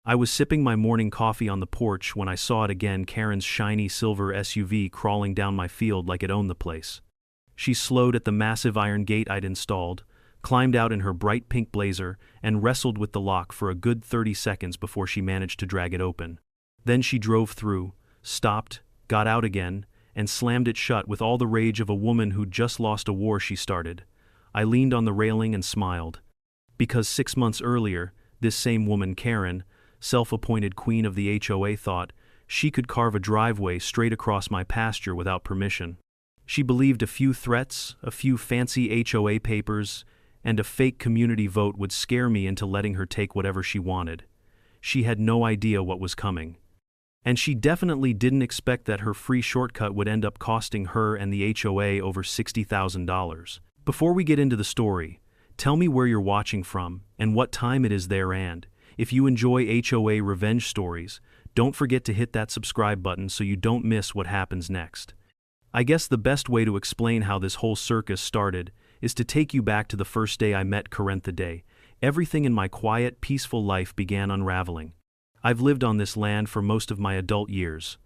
I was sipping my morning coffee on the porch when I saw it again, Karen's shiny silver SUV crawling down my field like it owned the place. She slowed at the massive iron gate I'd installed, climbed out in her bright pink blazer, and wrestled with the lock for a good 30 seconds before she managed to drag it open. Then she drove through, stopped, got out again, and slammed it shut with all the rage of a woman who'd just lost a war she started. I leaned on the railing and smiled. Because 6 months earlier, this same woman, Karen, self-appointed queen of the HOA, thought she could carve a driveway straight across my pasture without permission. She believed a few threats, a few fancy HOA papers, and a fake community vote would scare me into letting her take whatever she wanted. She had no idea what was coming. And she definitely didn't expect that her free shortcut would end up costing her and the HOA over $60,000. Before we get into the story, tell me where you're watching from and what time it is there, and if you enjoy HOA revenge stories, don't forget to hit that subscribe button so you don't miss what happens next. I guess the best way to explain how this whole circus started is to take you back to the first day I met Karen. The day everything in my quiet, peaceful life began unraveling. I've lived on this land for most of my adult years.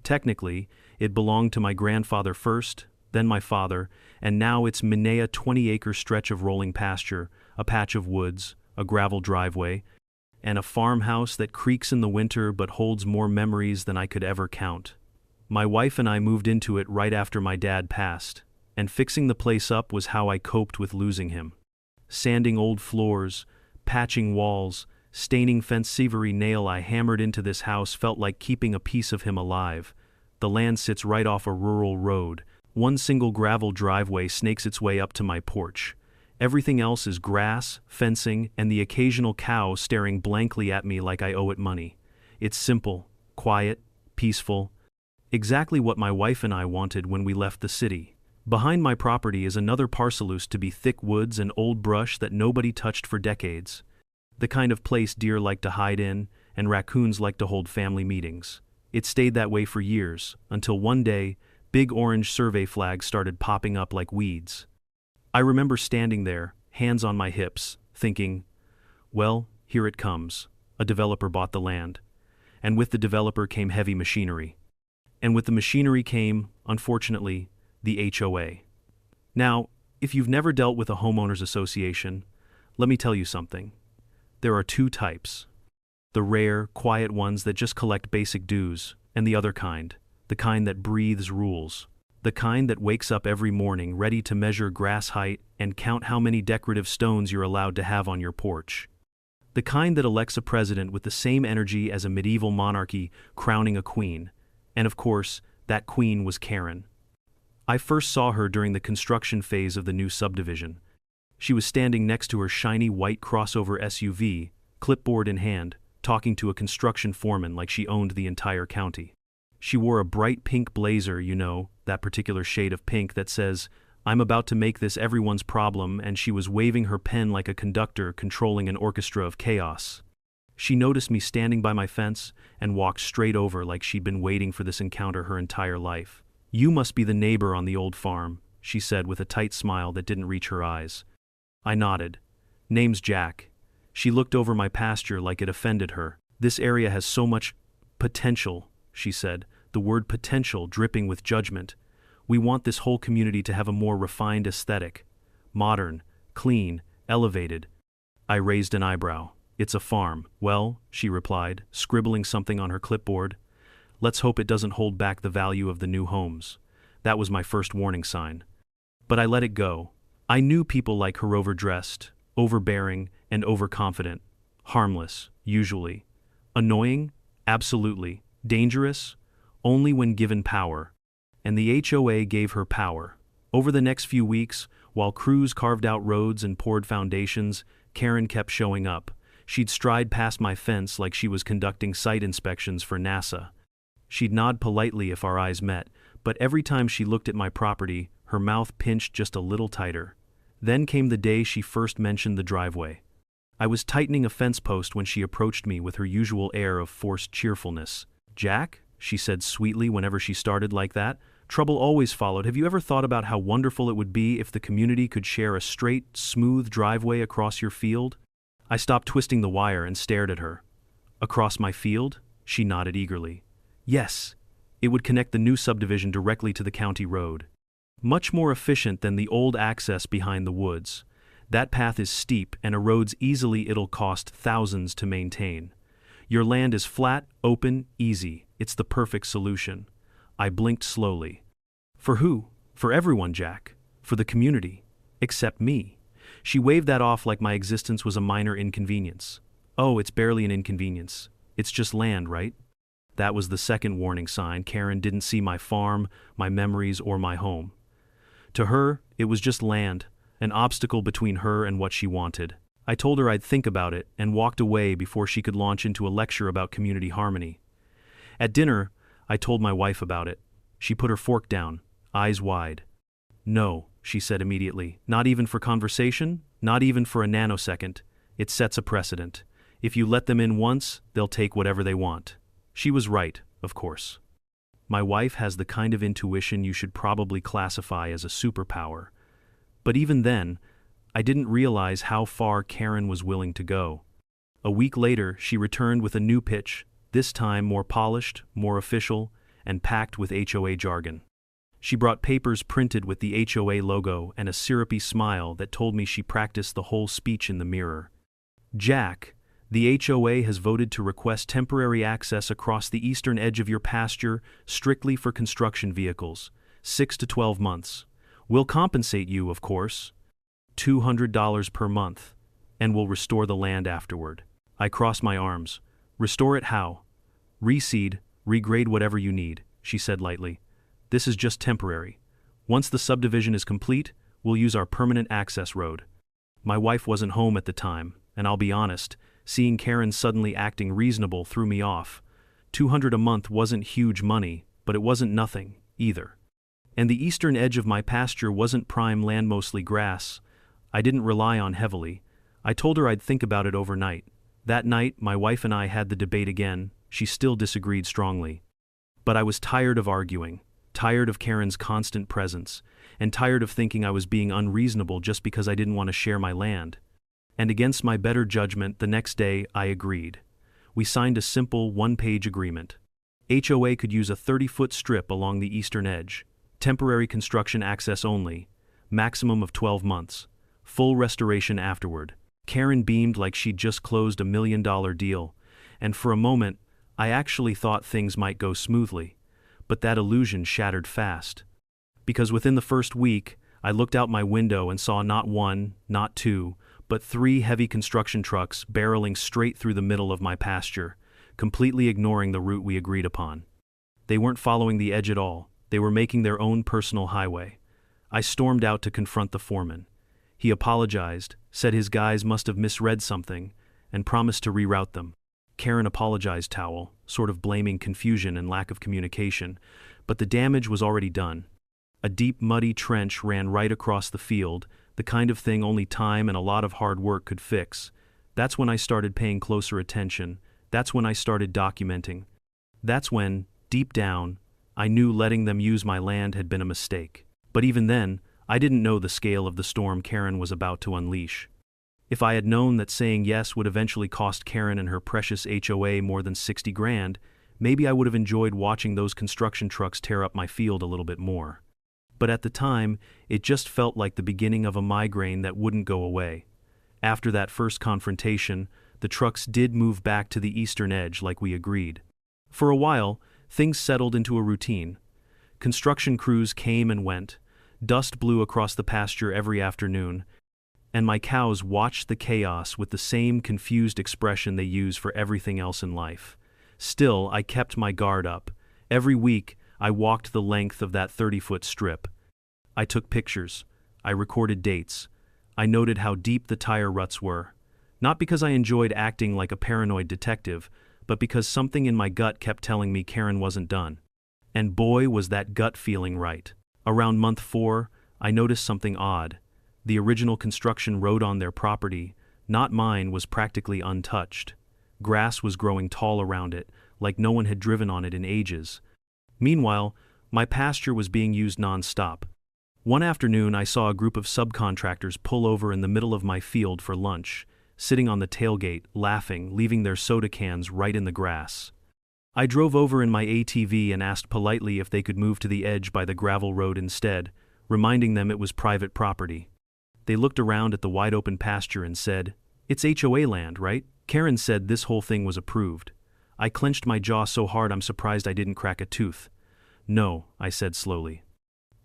Technically, it belonged to my grandfather first, then my father, and now it's a 20-acre stretch of rolling pasture, a patch of woods, a gravel driveway, and a farmhouse that creaks in the winter but holds more memories than I could ever count. My wife and I moved into it right after my dad passed, and fixing the place up was how I coped with losing him. Sanding old floors, patching walls, staining fence. Every nail I hammered into this house felt like keeping a piece of him alive. The land sits right off a rural road. One single gravel driveway snakes its way up to my porch. Everything else is grass, fencing, and the occasional cow staring blankly at me like I owe it money. It's simple, quiet, peaceful. Exactly what my wife and I wanted when we left the city. Behind my property is another parcel used to be thick woods and old brush that nobody touched for decades. The kind of place deer like to hide in, and raccoons like to hold family meetings. It stayed that way for years, until one day, big orange survey flags started popping up like weeds. I remember standing there, hands on my hips, thinking, well, here it comes. A developer bought the land. And with the developer came heavy machinery. And with the machinery came, unfortunately, the HOA. Now, if you've never dealt with a homeowners association, let me tell you something. There are two types. The rare, quiet ones that just collect basic dues, and the other kind, the kind that breathes rules. The kind that wakes up every morning ready to measure grass height and count how many decorative stones you're allowed to have on your porch. The kind that elects a president with the same energy as a medieval monarchy crowning a queen. And of course, that queen was Karen. I first saw her during the construction phase of the new subdivision. She was standing next to her shiny white crossover SUV, clipboard in hand, talking to a construction foreman like she owned the entire county. She wore a bright pink blazer, you know, that particular shade of pink that says, "I'm about to make this everyone's problem," and she was waving her pen like a conductor controlling an orchestra of chaos. She noticed me standing by my fence and walked straight over like she'd been waiting for this encounter her entire life. "You must be the neighbor on the old farm," she said with a tight smile that didn't reach her eyes. I nodded. "Name's Jack." She looked over my pasture like it offended her. "This area has so much potential," she said, the word potential dripping with judgment. "We want this whole community to have a more refined aesthetic. Modern, clean, elevated." I raised an eyebrow. "It's a farm." "Well," she replied, scribbling something on her clipboard, "let's hope it doesn't hold back the value of the new homes." That was my first warning sign. But I let it go. I knew people like her: overdressed, overbearing, and overconfident. Harmless, usually. Annoying? Absolutely. Dangerous? Only when given power. And the HOA gave her power. Over the next few weeks, while crews carved out roads and poured foundations, Karen kept showing up. She'd stride past my fence like she was conducting site inspections for NASA. She'd nod politely if our eyes met, but every time she looked at my property, her mouth pinched just a little tighter. Then came the day she first mentioned the driveway. I was tightening a fence post when she approached me with her usual air of forced cheerfulness. "Jack," she said sweetly whenever she started like that, "trouble always followed. Have you ever thought about how wonderful it would be if the community could share a straight, smooth driveway across your field?" I stopped twisting the wire and stared at her. Across my field? She nodded eagerly. Yes, it would connect the new subdivision directly to the county road. Much more efficient than the old access behind the woods. That path is steep and erodes easily. It'll cost thousands to maintain. Your land is flat, open, easy. It's the perfect solution. I blinked slowly. For who? For everyone, Jack. For the community. Except me. She waved that off like my existence was a minor inconvenience. Oh, it's barely an inconvenience. It's just land, right? That was the second warning sign. Karen didn't see my farm, my memories, or my home. To her, it was just land, an obstacle between her and what she wanted. I told her I'd think about it and walked away before she could launch into a lecture about community harmony. At dinner, I told my wife about it. She put her fork down, eyes wide. No, she said immediately, not even for conversation, not even for a nanosecond. It sets a precedent. If you let them in once, they'll take whatever they want. She was right, of course. My wife has the kind of intuition you should probably classify as a superpower. But even then, I didn't realize how far Karen was willing to go. A week later, she returned with a new pitch, this time more polished, more official, and packed with HOA jargon. She brought papers printed with the HOA logo and a syrupy smile that told me she practiced the whole speech in the mirror. Jack, the HOA has voted to request temporary access across the eastern edge of your pasture strictly for construction vehicles, 6 to 12 months. We'll compensate you, of course, $200 per month, and we'll restore the land afterward. I crossed my arms. Restore it how? Reseed, regrade whatever you need, she said lightly. This is just temporary. Once the subdivision is complete, we'll use our permanent access road. My wife wasn't home at the time, and I'll be honest, seeing Karen suddenly acting reasonable threw me off. $200 a month wasn't huge money, but it wasn't nothing, either. And the eastern edge of my pasture wasn't prime land, mostly grass. I didn't rely on heavily. I told her I'd think about it overnight. That night, my wife and I had the debate again. She still disagreed strongly. But I was tired of arguing, tired of Karen's constant presence, and tired of thinking I was being unreasonable just because I didn't want to share my land. And against my better judgment, the next day, I agreed. We signed a simple one-page agreement. HOA could use a 30-foot strip along the eastern edge. Temporary construction access only. Maximum of 12 months. Full restoration afterward. Karen beamed like she'd just closed $1 million deal, and for a moment, I actually thought things might go smoothly. But that illusion shattered fast. Because within the first week, I looked out my window and saw not one, not two, but 3 heavy construction trucks barreling straight through the middle of my pasture, completely ignoring the route we agreed upon. They weren't following the edge at all. They were making their own personal highway. I stormed out to confront the foreman. He apologized, said his guys must have misread something, and promised to reroute them. Karen apologized towel, sort of blaming confusion and lack of communication, but the damage was already done. A deep, muddy trench ran right across the field, the kind of thing only time and a lot of hard work could fix. That's when I started paying closer attention. That's when I started documenting. That's when, deep down, I knew letting them use my land had been a mistake. But even then, I didn't know the scale of the storm Karen was about to unleash. If I had known that saying yes would eventually cost Karen and her precious HOA more than 60 grand, maybe I would have enjoyed watching those construction trucks tear up my field a little bit more. But at the time, it just felt like the beginning of a migraine that wouldn't go away. After that first confrontation, the trucks did move back to the eastern edge like we agreed. For a while, things settled into a routine. Construction crews came and went. Dust blew across the pasture every afternoon, and my cows watched the chaos with the same confused expression they use for everything else in life. Still, I kept my guard up. Every week, I walked the length of that 30-foot strip. I took pictures. I recorded dates. I noted how deep the tire ruts were. Not because I enjoyed acting like a paranoid detective, but because something in my gut kept telling me Karen wasn't done. And boy, was that gut feeling right. Around month 4, I noticed something odd. The original construction road on their property, not mine, was practically untouched. Grass was growing tall around it, like no one had driven on it in ages. Meanwhile, my pasture was being used non-stop. One afternoon, I saw a group of subcontractors pull over in the middle of my field for lunch. sitting on the tailgate, laughing, leaving their soda cans right in the grass. I drove over in my ATV and asked politely if they could move to the edge by the gravel road instead, reminding them it was private property. They looked around at the wide-open pasture and said, "It's HOA land, right?" Karen said this whole thing was approved. I clenched my jaw so hard I'm surprised I didn't crack a tooth. "No," I said slowly.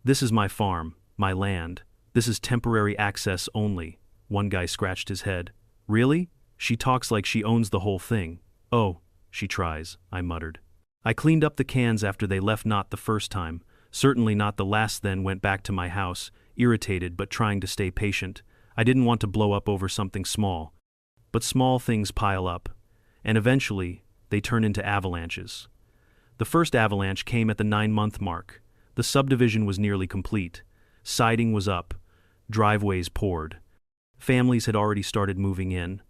"This is my farm, my land. This is temporary access only." One guy scratched his head. "Really? She talks like she owns the whole thing." "Oh, she tries," I muttered. I cleaned up the cans after they left, not the first time, certainly not the last, then went back to my house, irritated but trying to stay patient. I didn't want to blow up over something small. But small things pile up, and eventually, they turn into avalanches. The first avalanche came at the 9-month mark. The subdivision was nearly complete. Siding was up. Driveways poured. Families had already started moving in.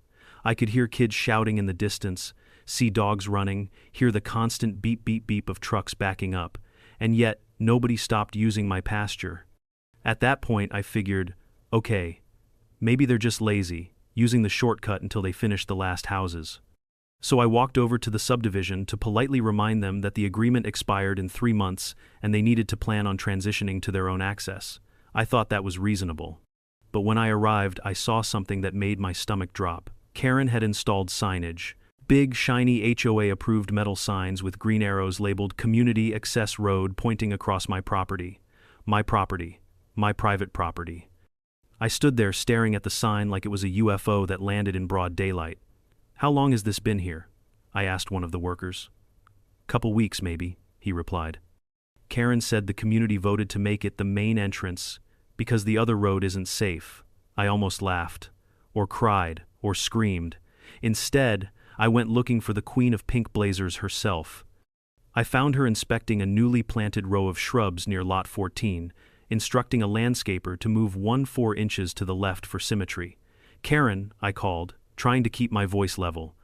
I could hear kids shouting in the distance, see dogs running, hear the constant beep beep beep of trucks backing up, and yet nobody stopped using my pasture. At that point I figured, okay, maybe they're just lazy, using the shortcut until they finish the last houses. So I walked over to the subdivision to politely remind them that the agreement expired in 3 months and they needed to plan on transitioning to their own access. I thought that was reasonable. But when I arrived, I saw something that made my stomach drop. Karen had installed signage. Big, shiny HOA-approved metal signs with green arrows labeled Community Access Road pointing across my property. My property. My private property. I stood there staring at the sign like it was a UFO that landed in broad daylight. "How long has this been here?" I asked one of the workers. "Couple weeks, maybe," he replied. Karen said the community voted to make it the main entrance because the other road isn't safe. I almost laughed, or cried, or screamed. Instead, I went looking for the Queen of Pink Blazers herself. I found her inspecting a newly planted row of shrubs near Lot 14, instructing a landscaper to move 1 4 inches to the left for symmetry. "Karen," I called, trying to keep my voice level.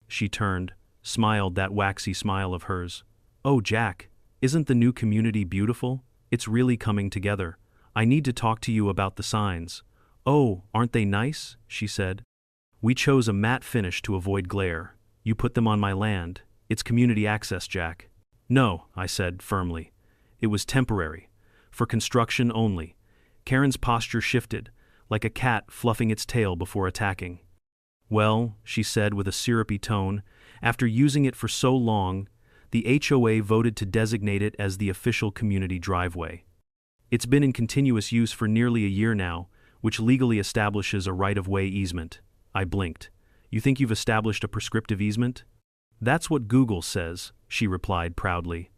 She turned, smiled that waxy smile of hers. "Oh, Jack, isn't the new community beautiful? It's really coming together. I need to talk to you about the signs." "Oh, aren't they nice?" she said. "We chose a matte finish to avoid glare. You put them on my land. It's community access, Jack." "No," I said firmly. "It was temporary. For construction only." Karen's posture shifted, like a cat fluffing its tail before attacking. "Well," she said with a syrupy tone, "after using it for so long, the HOA voted to designate it as the official community driveway. It's been in continuous use for nearly a year now, which legally establishes a right-of-way easement." I blinked. "You think you've established a prescriptive easement?" "That's what Google says," she replied proudly.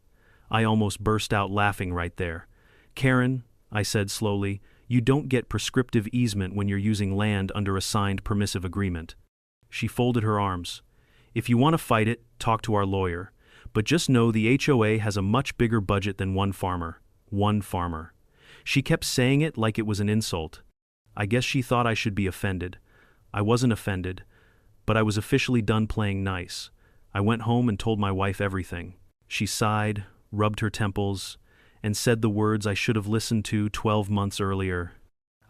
I almost burst out laughing right there. "Karen," I said slowly, "you don't get prescriptive easement when you're using land under a signed permissive agreement." She folded her arms. "If you want to fight it, talk to our lawyer. But just know the HOA has a much bigger budget than one farmer." One farmer. She kept saying it like it was an insult. I guess she thought I should be offended. I wasn't offended, but I was officially done playing nice. I went home and told my wife everything. She sighed, rubbed her temples, and said the words I should have listened to 12 months earlier.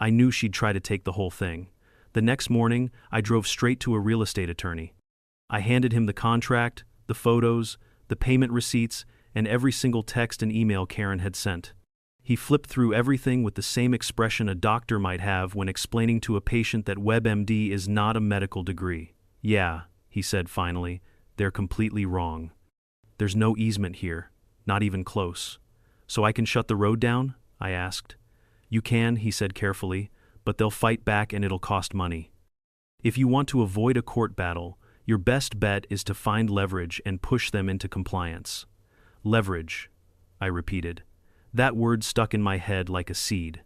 I knew she'd try to take the whole thing. The next morning, I drove straight to a real estate attorney. I handed him the contract, the photos, the payment receipts, and every single text and email Karen had sent. He flipped through everything with the same expression a doctor might have when explaining to a patient that WebMD is not a medical degree. "Yeah," he said finally, "they're completely wrong. There's no easement here, not even close. So I can shut the road down?" I asked. "You can," he said carefully, "but they'll fight back and it'll cost money. If you want to avoid a court battle, your best bet is to find leverage and push them into compliance." "Leverage," I repeated. That word stuck in my head like a seed.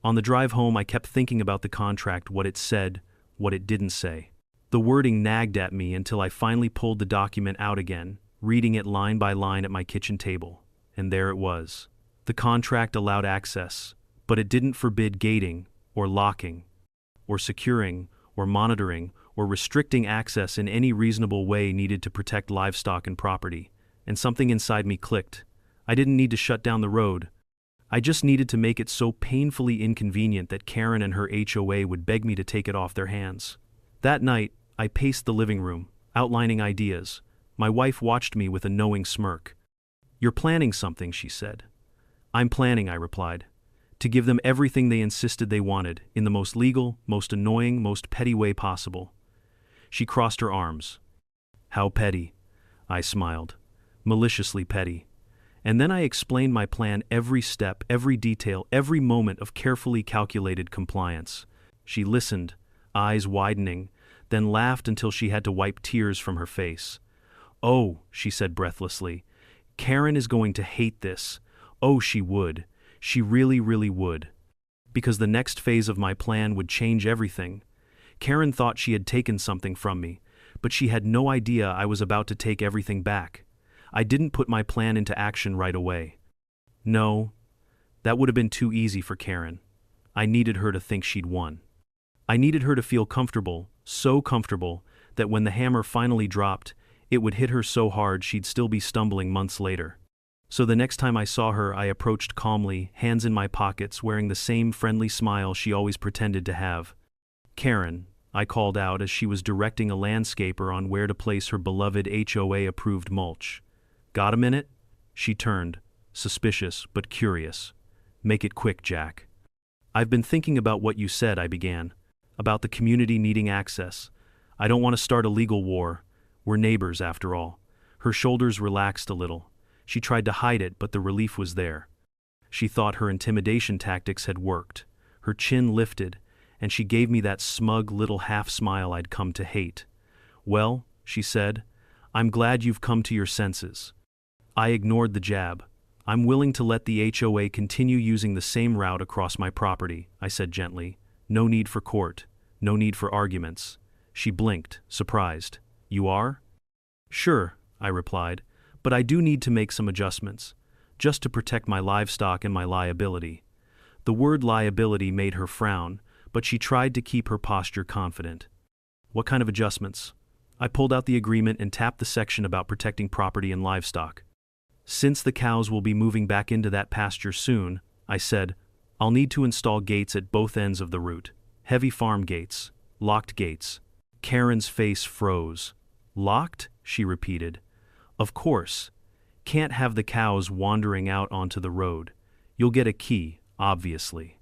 On the drive home, I kept thinking about the contract, what it said, what it didn't say. The wording nagged at me until I finally pulled the document out again, reading it line by line at my kitchen table. And there it was. The contract allowed access, but it didn't forbid gating, or locking, or securing, or monitoring, or restricting access in any reasonable way needed to protect livestock and property. And something inside me clicked. I didn't need to shut down the road. I just needed to make it so painfully inconvenient that Karen and her HOA would beg me to take it off their hands. That night, I paced the living room, outlining ideas. My wife watched me with a knowing smirk. "You're planning something," she said. "I'm planning," I replied. "To give them everything they insisted they wanted, in the most legal, most annoying, most petty way possible." She crossed her arms. "How petty?" I smiled. "Maliciously petty." And then I explained my plan, every step, every detail, every moment of carefully calculated compliance. She listened, eyes widening, then laughed until she had to wipe tears from her face. "Oh," she said breathlessly, "Karen is going to hate this. Oh, she would. She really, really would." Because the next phase of my plan would change everything. Karen thought she had taken something from me, but she had no idea I was about to take everything back. I didn't put my plan into action right away. No, that would have been too easy for Karen. I needed her to think she'd won. I needed her to feel comfortable, so comfortable, that when the hammer finally dropped, it would hit her so hard she'd still be stumbling months later. So the next time I saw her, I approached calmly, hands in my pockets, wearing the same friendly smile she always pretended to have. "Karen," I called out as she was directing a landscaper on where to place her beloved HOA-approved mulch. "Got a minute?" She turned, suspicious but curious. "Make it quick, Jack." "I've been thinking about what you said," I began. "About the community needing access. I don't want to start a legal war. We're neighbors, after all." Her shoulders relaxed a little. She tried to hide it, but the relief was there. She thought her intimidation tactics had worked. Her chin lifted, and she gave me that smug little half-smile I'd come to hate. "Well," she said, "I'm glad you've come to your senses." I ignored the jab. "I'm willing to let the HOA continue using the same route across my property," I said gently. "No need for court. No need for arguments." She blinked, surprised. "You are?" "Sure," I replied, "but I do need to make some adjustments, just to protect my livestock and my liability." The word liability made her frown, but she tried to keep her posture confident. "What kind of adjustments?" I pulled out the agreement and tapped the section about protecting property and livestock. "Since the cows will be moving back into that pasture soon," I said, "I'll need to install gates at both ends of the route. Heavy farm gates, locked gates." Karen's face froze. "Locked?" she repeated. "Of course. Can't have the cows wandering out onto the road. You'll get a key, obviously."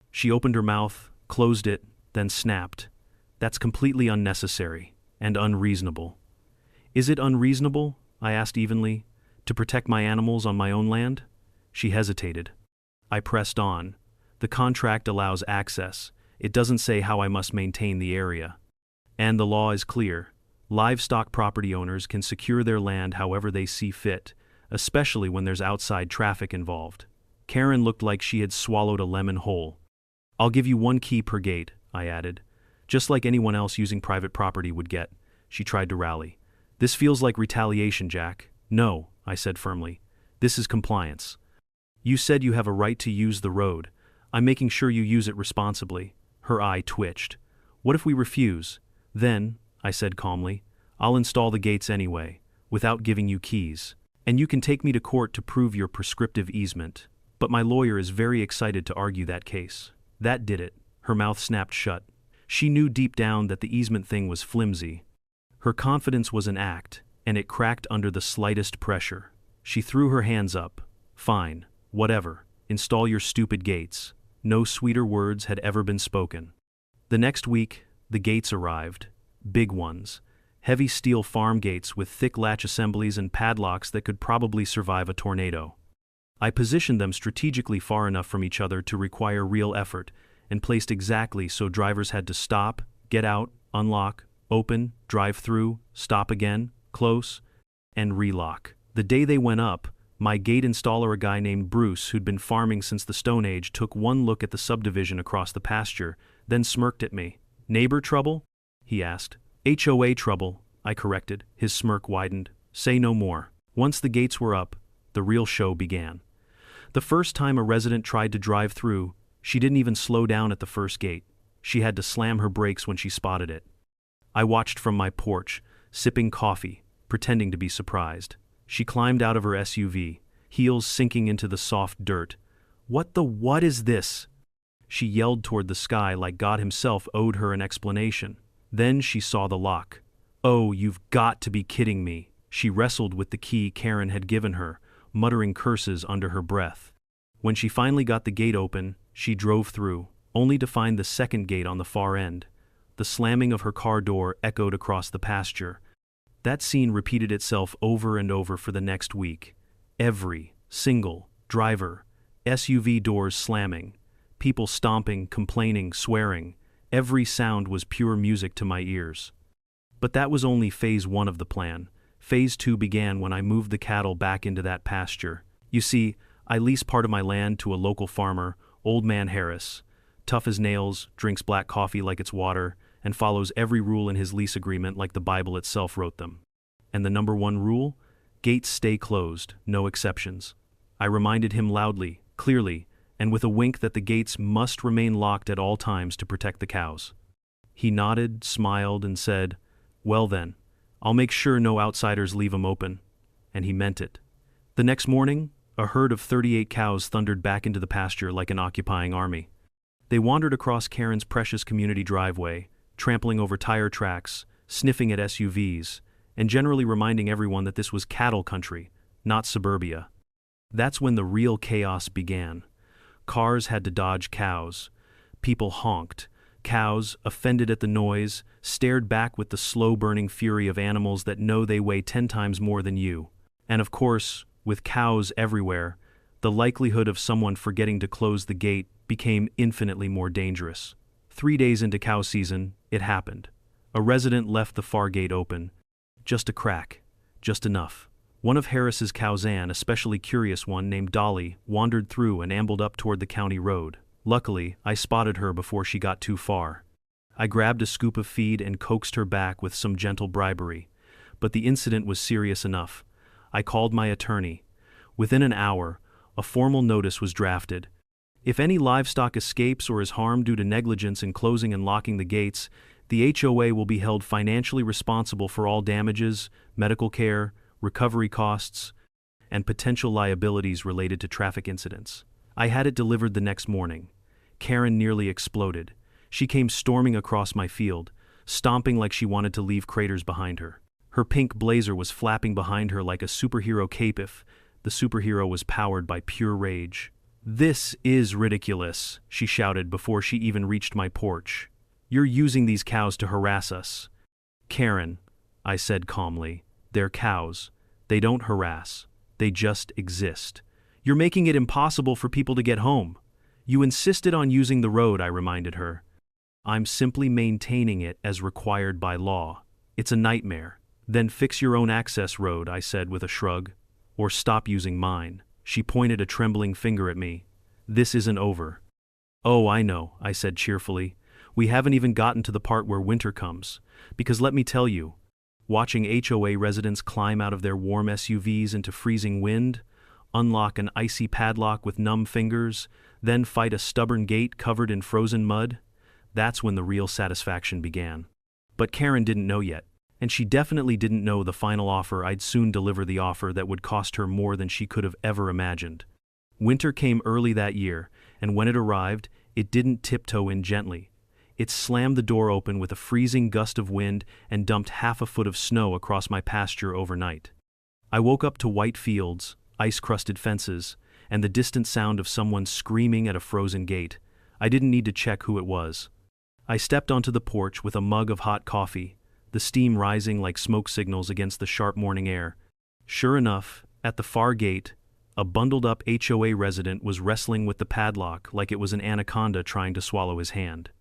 She opened her mouth, closed it, then snapped. "That's completely unnecessary and unreasonable." "Is it unreasonable?" I asked evenly. "To protect my animals on my own land?" She hesitated. I pressed on. "The contract allows access. It doesn't say how I must maintain the area. And the law is clear. Livestock property owners can secure their land however they see fit, especially when there's outside traffic involved." Karen looked like she had swallowed a lemon whole. "I'll give you one key per gate," I added. "Just like anyone else using private property would get." She tried to rally. "This feels like retaliation, Jack." "No," I said firmly. "This is compliance. You said you have a right to use the road. I'm making sure you use it responsibly." Her eye twitched. "What if we refuse?" "Then," I said calmly, "I'll install the gates anyway, without giving you keys. And you can take me to court to prove your prescriptive easement. But my lawyer is very excited to argue that case." That did it. Her mouth snapped shut. She knew deep down that the easement thing was flimsy. Her confidence was an act, and it cracked under the slightest pressure. She threw her hands up. "Fine, whatever. Install your stupid gates." No sweeter words had ever been spoken. The next week, the gates arrived. Big ones. Heavy steel farm gates with thick latch assemblies and padlocks that could probably survive a tornado. I positioned them strategically far enough from each other to require real effort, and placed exactly so drivers had to stop, get out, unlock, open, drive through, stop again, close, and relock. The day they went up, my gate installer, a guy named Bruce who'd been farming since the Stone Age, took one look at the subdivision across the pasture, then smirked at me. "Neighbor trouble?" he asked. "HOA trouble," I corrected. His smirk widened. "Say no more." Once the gates were up, the real show began. The first time a resident tried to drive through, she didn't even slow down at the first gate. She had to slam her brakes when she spotted it. I watched from my porch, sipping coffee, pretending to be surprised. She climbed out of her SUV, heels sinking into the soft dirt. What is this?" She yelled toward the sky like God himself owed her an explanation. Then she saw the lock. "Oh, you've got to be kidding me." She wrestled with the key Karen had given her, muttering curses under her breath. When she finally got the gate open, she drove through, only to find the second gate on the far end. The slamming of her car door echoed across the pasture. That scene repeated itself over and over for the next week. Every single driver, SUV doors slamming, people stomping, complaining, swearing. Every sound was pure music to my ears. But that was only phase 1 of the plan. Phase 2 began when I moved the cattle back into that pasture. You see, I leased part of my land to a local farmer, Old Man Harris. Tough as nails, drinks black coffee like it's water, and follows every rule in his lease agreement like the Bible itself wrote them. And the number 1 rule? Gates stay closed, no exceptions. I reminded him loudly, clearly, and with a wink that the gates must remain locked at all times to protect the cows. He nodded, smiled, and said, "Well then, I'll make sure no outsiders leave 'em open." And he meant it. The next morning, a herd of 38 cows thundered back into the pasture like an occupying army. They wandered across Karen's precious community driveway, trampling over tire tracks, sniffing at SUVs, and generally reminding everyone that this was cattle country, not suburbia. That's when the real chaos began. Cars had to dodge cows. People honked. Cows, offended at the noise, stared back with the slow-burning fury of animals that know they weigh 10 times more than you. And of course, with cows everywhere, the likelihood of someone forgetting to close the gate became infinitely more dangerous. 3 days into cow season, it happened. A resident left the far gate open. Just a crack. Just enough. One of Harris's cows, an especially curious one named Dolly, wandered through and ambled up toward the county road. Luckily, I spotted her before she got too far. I grabbed a scoop of feed and coaxed her back with some gentle bribery. But the incident was serious enough. I called my attorney. Within an hour, a formal notice was drafted. If any livestock escapes or is harmed due to negligence in closing and locking the gates, the HOA will be held financially responsible for all damages, medical care, recovery costs, and potential liabilities related to traffic incidents. I had it delivered the next morning. Karen nearly exploded. She came storming across my field, stomping like she wanted to leave craters behind her. Her pink blazer was flapping behind her like a superhero cape if the superhero was powered by pure rage. "This is ridiculous," she shouted before she even reached my porch. "You're using these cows to harass us." "Karen," I said calmly, "they're cows. They don't harass. They just exist. You're making it impossible for people to get home. You insisted on using the road," I reminded her. "I'm simply maintaining it as required by law. It's a nightmare." "Then fix your own access road," I said with a shrug. "Or stop using mine." She pointed a trembling finger at me. "This isn't over." "Oh, I know," I said cheerfully. "We haven't even gotten to the part where winter comes. Because let me tell you, watching HOA residents climb out of their warm SUVs into freezing wind, unlock an icy padlock with numb fingers, then fight a stubborn gate covered in frozen mud, that's when the real satisfaction began." But Karen didn't know yet. And she definitely didn't know the final offer. I'd soon deliver the offer that would cost her more than she could have ever imagined. Winter came early that year, and when it arrived, it didn't tiptoe in gently. It slammed the door open with a freezing gust of wind and dumped half a foot of snow across my pasture overnight. I woke up to white fields, ice-crusted fences, and the distant sound of someone screaming at a frozen gate. I didn't need to check who it was. I stepped onto the porch with a mug of hot coffee, the steam rising like smoke signals against the sharp morning air. Sure enough, at the far gate, a bundled-up HOA resident was wrestling with the padlock like it was an anaconda trying to swallow his hand.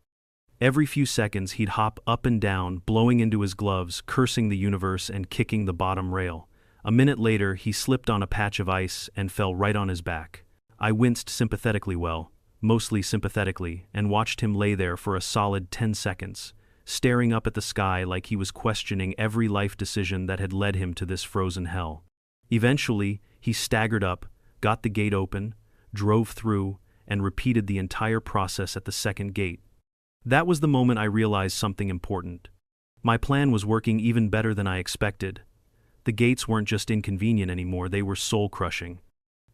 Every few seconds he'd hop up and down, blowing into his gloves, cursing the universe and kicking the bottom rail. A minute later, he slipped on a patch of ice and fell right on his back. I winced sympathetically, mostly sympathetically, and watched him lay there for a solid 10 seconds. Staring up at the sky like he was questioning every life decision that had led him to this frozen hell. Eventually, he staggered up, got the gate open, drove through, and repeated the entire process at the second gate. That was the moment I realized something important. My plan was working even better than I expected. The gates weren't just inconvenient anymore, they were soul-crushing.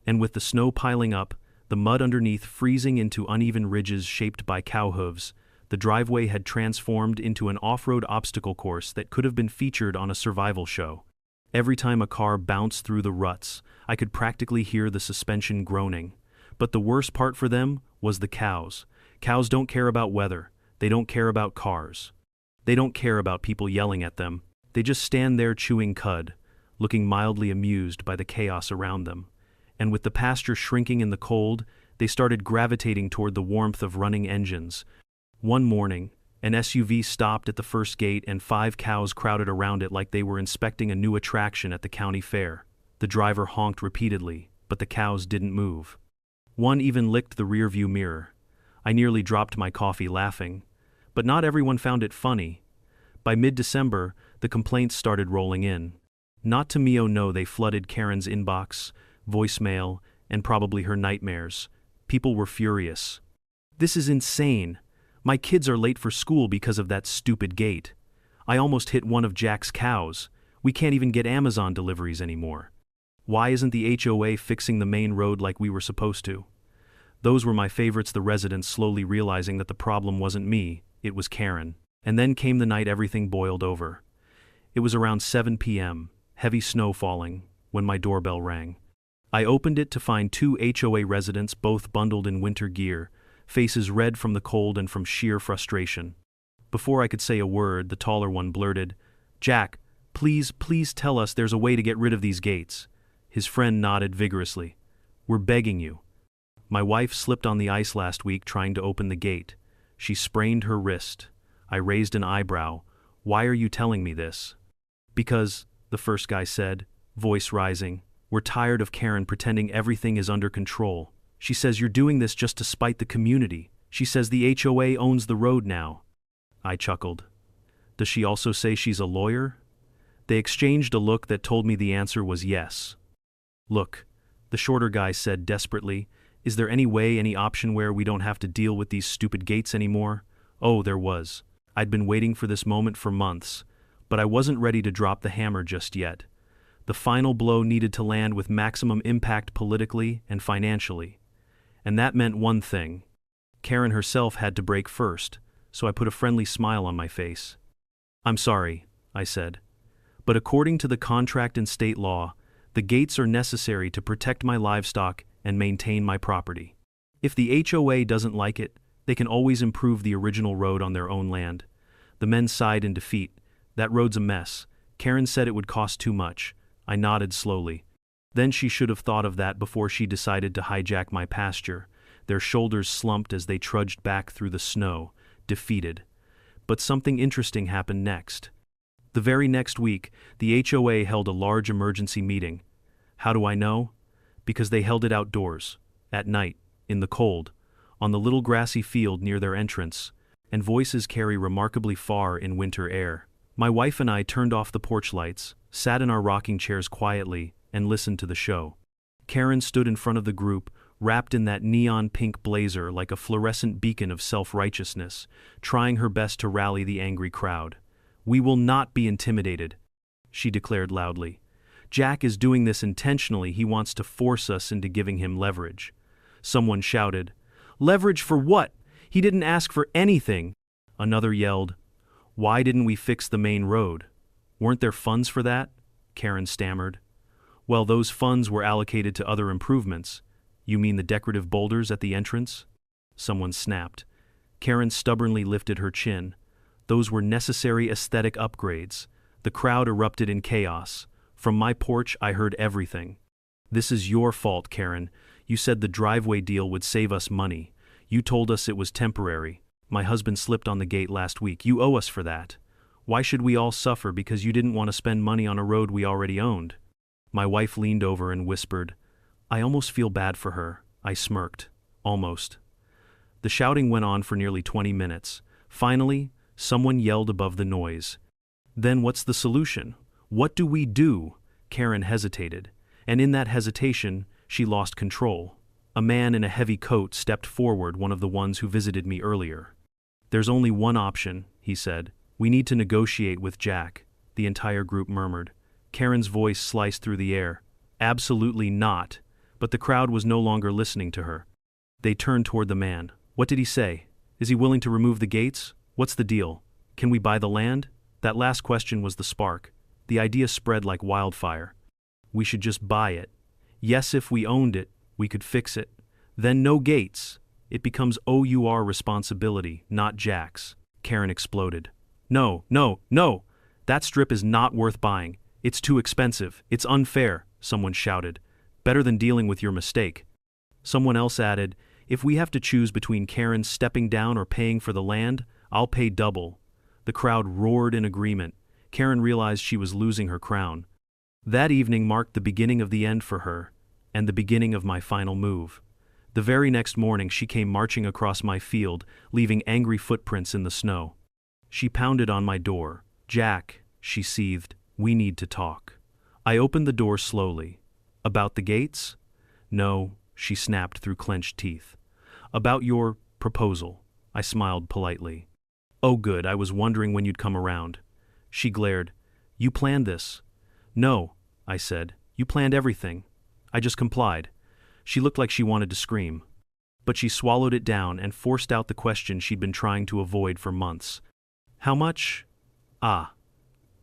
And with the snow piling up, the mud underneath freezing into uneven ridges shaped by cow hooves, The driveway had transformed into an off-road obstacle course that could have been featured on a survival show. Every time a car bounced through the ruts, I could practically hear the suspension groaning. But the worst part for them was the cows. Cows don't care about weather. They don't care about cars. They don't care about people yelling at them. They just stand there chewing cud, looking mildly amused by the chaos around them. And with the pasture shrinking in the cold, they started gravitating toward the warmth of running engines. One morning, an SUV stopped at the first gate and 5 cows crowded around it like they were inspecting a new attraction at the county fair. The driver honked repeatedly, but the cows didn't move. One even licked the rearview mirror. I nearly dropped my coffee laughing. But not everyone found it funny. By mid-December, the complaints started rolling in. Not to me, oh no, they flooded Karen's inbox, voicemail, and probably her nightmares. People were furious. "This is insane. My kids are late for school because of that stupid gate. I almost hit one of Jack's cows. We can't even get Amazon deliveries anymore. Why isn't the HOA fixing the main road like we were supposed to?" Those were my favorites, the residents slowly realizing that the problem wasn't me, it was Karen. And then came the night everything boiled over. It was around 7 p.m., heavy snow falling, when my doorbell rang. I opened it to find 2 HOA residents both bundled in winter gear, faces red from the cold and from sheer frustration. Before I could say a word, the taller one blurted, "Jack, please tell us there's a way to get rid of these gates." His friend nodded vigorously. "We're begging you." My wife slipped on the ice last week trying to open the gate. She sprained her wrist. I raised an eyebrow. "Why are you telling me this?" "Because," the first guy said, voice rising, "we're tired of Karen pretending everything is under control. She says you're doing this just to spite the community. She says the HOA owns the road now." I chuckled. "Does she also say she's a lawyer?" They exchanged a look that told me the answer was yes. "Look," the shorter guy said desperately, "is there any way, any option where we don't have to deal with these stupid gates anymore?" Oh, there was. I'd been waiting for this moment for months, but I wasn't ready to drop the hammer just yet. The final blow needed to land with maximum impact politically and financially. And that meant one thing. Karen herself had to break first, so I put a friendly smile on my face. "I'm sorry," I said, "but according to the contract and state law, the gates are necessary to protect my livestock and maintain my property. If the HOA doesn't like it, they can always improve the original road on their own land." The men sighed in defeat. "That road's a mess. Karen said it would cost too much." I nodded slowly. Then she should have thought of that before she decided to hijack my pasture. Their shoulders slumped as they trudged back through the snow, defeated. But something interesting happened next. The very next week, the HOA held a large emergency meeting. How do I know? Because they held it outdoors, at night, in the cold, on the little grassy field near their entrance, and voices carry remarkably far in winter air. My wife and I turned off the porch lights, sat in our rocking chairs quietly, and listened to the show. Karen stood in front of the group, wrapped in that neon pink blazer like a fluorescent beacon of self-righteousness, trying her best to rally the angry crowd. "We will not be intimidated," she declared loudly. "Jack is doing this intentionally. He wants to force us into giving him leverage." Someone shouted, "Leverage for what? He didn't ask for anything." Another yelled, "Why didn't we fix the main road? Weren't there funds for that?" Karen stammered. "Well, those funds were allocated to other improvements." "You mean the decorative boulders at the entrance?" Someone snapped. Karen stubbornly lifted her chin. "Those were necessary aesthetic upgrades." The crowd erupted in chaos. From my porch, I heard everything. "This is your fault, Karen. You said the driveway deal would save us money. You told us it was temporary. My husband slipped on the gate last week. You owe us for that. Why should we all suffer because you didn't want to spend money on a road we already owned?" My wife leaned over and whispered, "I almost feel bad for her." I smirked. Almost. The shouting went on for nearly 20 minutes. Finally, someone yelled above the noise, "Then what's the solution? What do we do?" Karen hesitated, and in that hesitation, she lost control. A man in a heavy coat stepped forward, one of the ones who visited me earlier. "There's only one option," he said. "We need to negotiate with Jack." The entire group murmured. Karen's voice sliced through the air. "Absolutely not." But the crowd was no longer listening to her. They turned toward the man. "What did he say?" Is he willing to remove the gates? What's the deal? Can we buy the land? That last question was the spark. The idea spread like wildfire. We should just buy it. Yes, if we owned it, we could fix it. Then no gates. It becomes our responsibility, not Jack's. Karen exploded. No, no, no! That strip is not worth buying. It's too expensive. It's unfair, someone shouted. Better than dealing with your mistake. Someone else added, if we have to choose between Karen stepping down or paying for the land, I'll pay double. The crowd roared in agreement. Karen realized she was losing her crown. That evening marked the beginning of the end for her, and the beginning of my final move. The very next morning she came marching across my field, leaving angry footprints in the snow. She pounded on my door. Jack, she seethed, we need to talk. I opened the door slowly. About the gates? No, she snapped through clenched teeth. About your proposal. I smiled politely. Oh good, I was wondering when you'd come around. She glared. You planned this? No, I said. You planned everything. I just complied. She looked like she wanted to scream. But she swallowed it down and forced out the question she'd been trying to avoid for months. How much? Ah.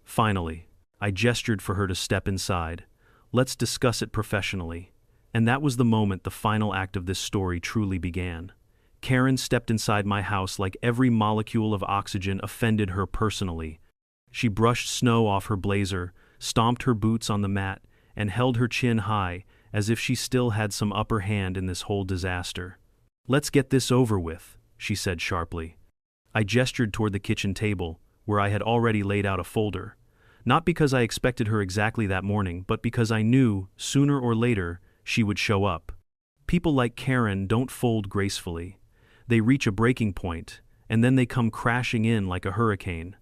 Finally, I gestured for her to step inside. Let's discuss it professionally. And that was the moment the final act of this story truly began. Karen stepped inside my house like every molecule of oxygen offended her personally. She brushed snow off her blazer, stomped her boots on the mat, and held her chin high, as if she still had some upper hand in this whole disaster. Let's get this over with, she said sharply. I gestured toward the kitchen table, where I had already laid out a folder. Not because I expected her exactly that morning, but because I knew, sooner or later, she would show up. People like Karen don't fold gracefully. They reach a breaking point, and then they come crashing in like a hurricane.